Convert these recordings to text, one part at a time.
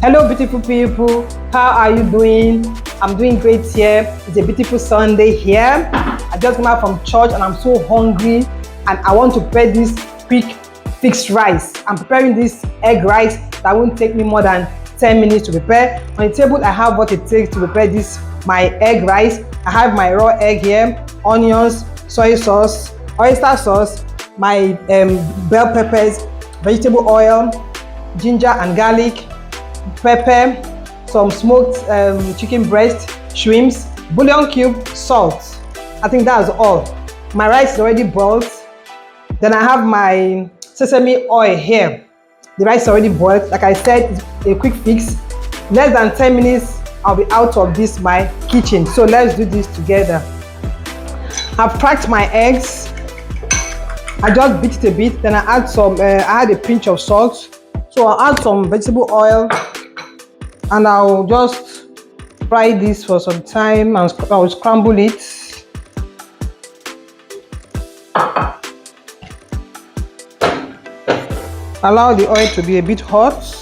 Hello beautiful people, how are you doing? I'm doing great here. It's a beautiful Sunday here. I just came out from church and I'm so hungry and I want to prepare this quick fixed rice. I'm preparing this egg rice that won't take me more than 10 minutes to prepare. On the table I have what it takes to prepare this my egg rice. I have my raw egg here, onions, soy sauce, oyster sauce, my bell peppers, vegetable oil, ginger and garlic, pepper, some smoked chicken breast, shrimps, bouillon cube, salt. I think that's all. My rice is already boiled. Then I have my sesame oil here. The rice is already boiled. Like I said, it's a quick fix. Less than 10 minutes, I'll be out of this my kitchen. So let's do this together. I've cracked my eggs. I just beat it a bit. Then I add some. I add a pinch of salt. So I'll add some vegetable oil. And I'll just fry this for some time and I'll scramble it. Allow the oil to be a bit hot.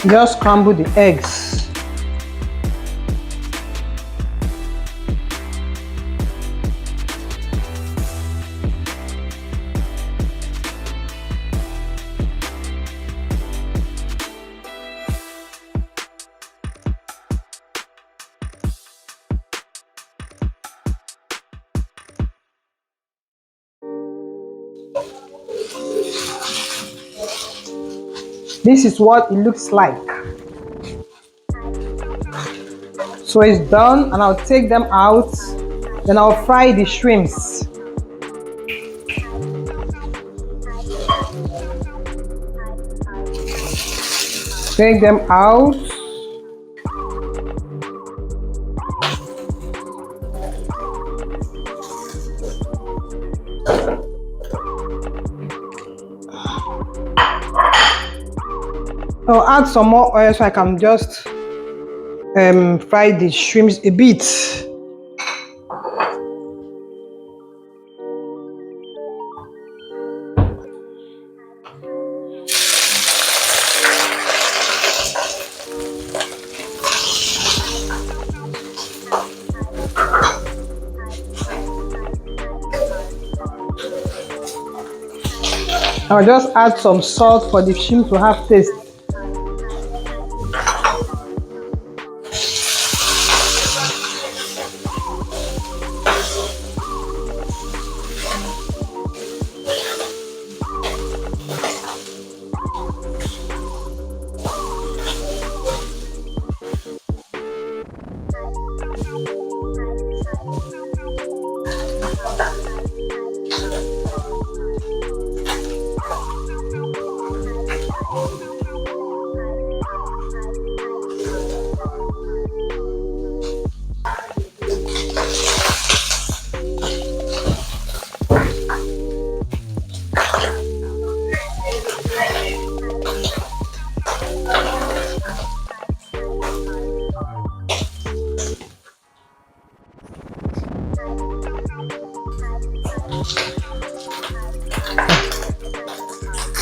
Just scramble the eggs. This is what it looks like. So it's done and I'll take them out. Then I'll fry the shrimps. Take them out. I'll add some more oil so I can just fry the shrimps a bit. I'll just add some salt for the shrimp to have taste.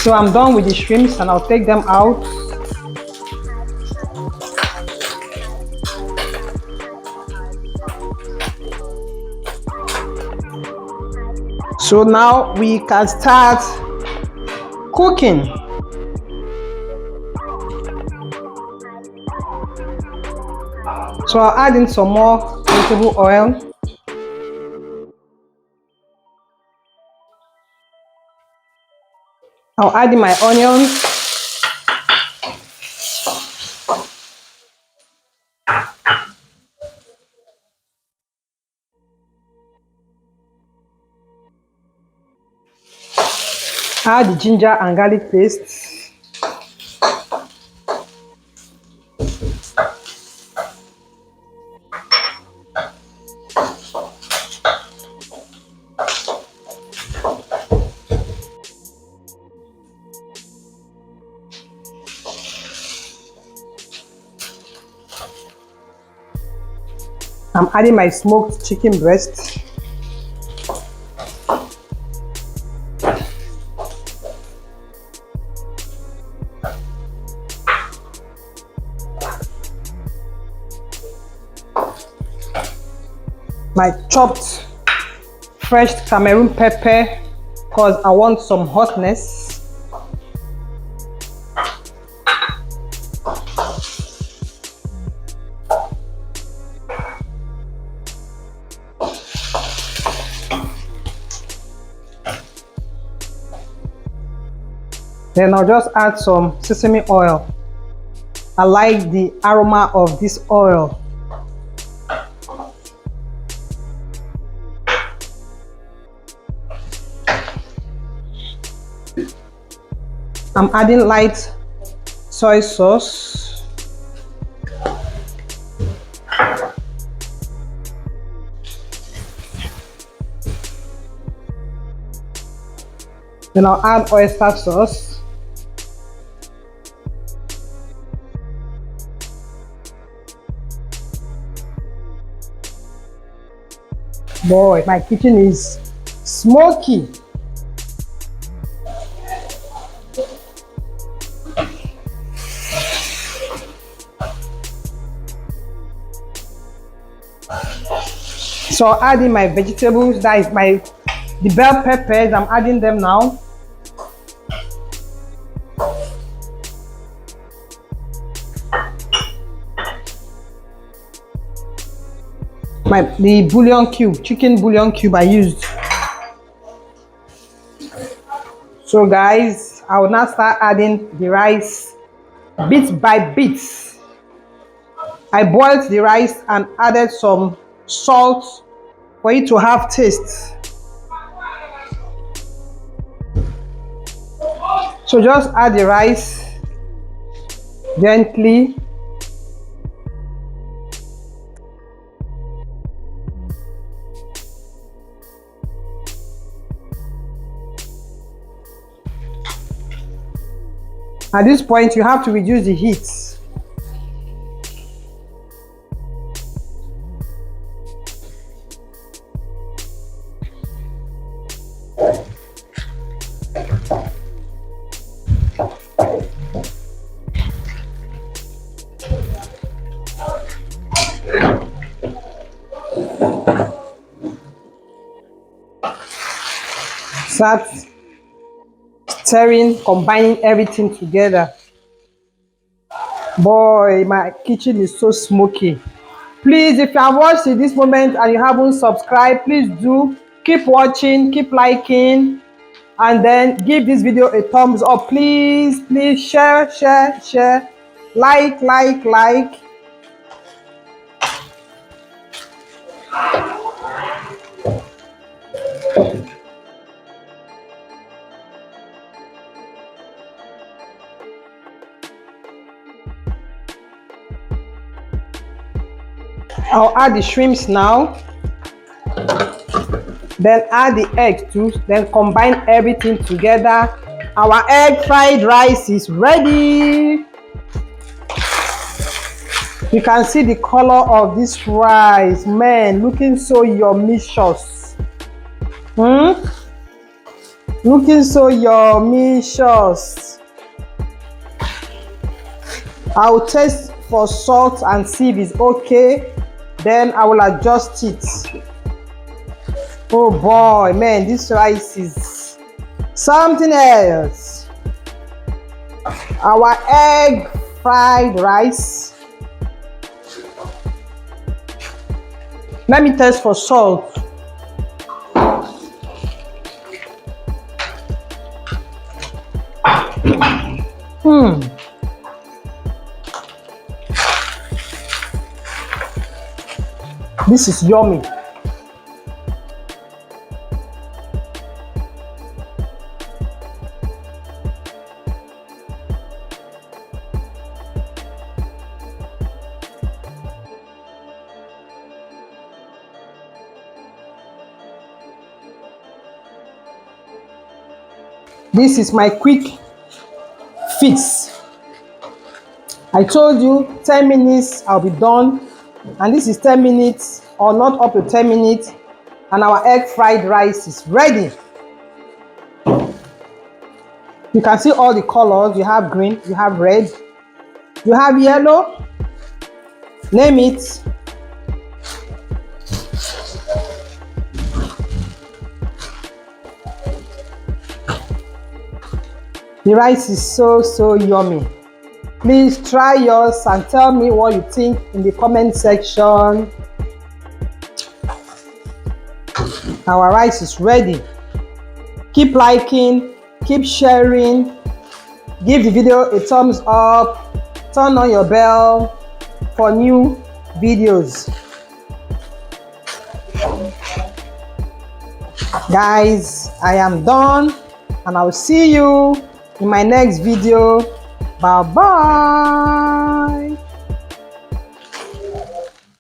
So I'm done with the shrimps and I'll take them out. So now we can start cooking. So I'll add in some more vegetable oil. I'll add in my onions. Add the ginger and garlic paste. I'm adding my smoked chicken breast. My chopped fresh Cameroon pepper, because I want some hotness. Then I'll just add some sesame oil. I like the aroma of this oil. I'm adding light soy sauce. Then I'll add oyster sauce. Boy, my kitchen is smoky. So I'll add in my vegetables, that is the bell peppers, I'm adding them now. The bouillon cube, chicken bouillon cube I used. So guys, I will now start adding the rice bit by bit. I boiled the rice and added some salt for it to have taste. So just add the rice gently. At this point, you have to reduce the heat. Start stirring, combining everything together. Boy, my kitchen is so smoky. Please, if you have watched to this moment and you haven't subscribed, please do. Keep watching, keep liking, and then give this video a thumbs up. Please share, like. I'll add the shrimps now, then add the egg too, then combine everything together. Our egg fried rice is ready. You can see the color of this rice, man, looking so yummicious. Looking so yummicious. I'll taste for salt and see if it's okay. Then I will adjust it. Oh boy, man, this rice is something else. Our egg fried rice. Let me test for salt. This is yummy. This is my quick fix. I told you 10 minutes I'll be done, and this is 10 minutes or not up to 10 minutes, and our egg fried rice is ready. You can see all the colors. You have green, you have red, you have yellow, name it. The rice is so yummy. Please try yours and tell me what you think in the comment section. Our rice is ready. Keep liking, keep sharing, give the video a thumbs up, turn on your bell for new videos. Guys, I am done and I will see you in my next video. Bye bye.